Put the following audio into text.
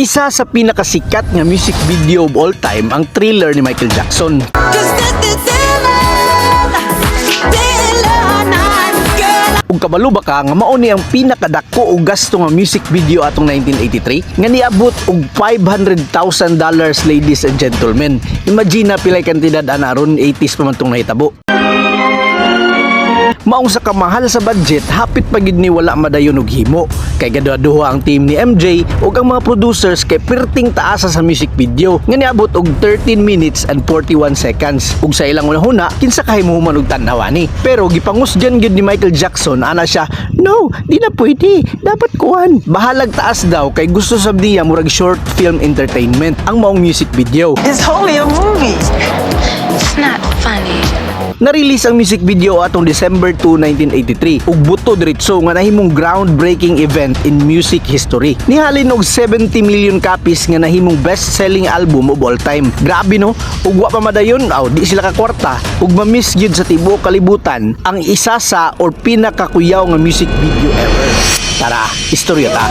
Isa sa pinakasikat nga music video of all time ang Thriller ni Michael Jackson. Ug kabalo ba ka nga mao ni ang pinakadako og gasto nga music video atong 1983 nga niabot og $500,000, ladies and gentlemen. Imagine na pilay kantidad ana aron 80s pa man tong nahitabo. Maong sa kamahal sa budget, hapit pagid ni wala madayon og himo. Kay gaduha ang team ni MJ ug ang mga producers kay perting taasa sa music video nga niabot og 13 minutes and 41 seconds. Ug sa ilang unahuna, kinsa kahimuhuman og tan-awa ni. Pero gipangusgan gyud ni Michael Jackson ana siya, "No, di na pwede. Dapat kuan." Bahalag taas daw kay gusto sab niya murag short film entertainment ang maong music video. It's only a movie. It's not funny. Na-release ang music video atong December 2, 1983 ug buto diretso nga nahimong groundbreaking event in music history. Nihalin og 70 million copies nga nahimong best-selling album of all time. Grabe no, ug wa pa madayon di sila ka kwarta ug ma-miss gyud sa tibuok kalibutan ang isa sa or pinakakuyaw nga music video ever. Tara, istorya ta.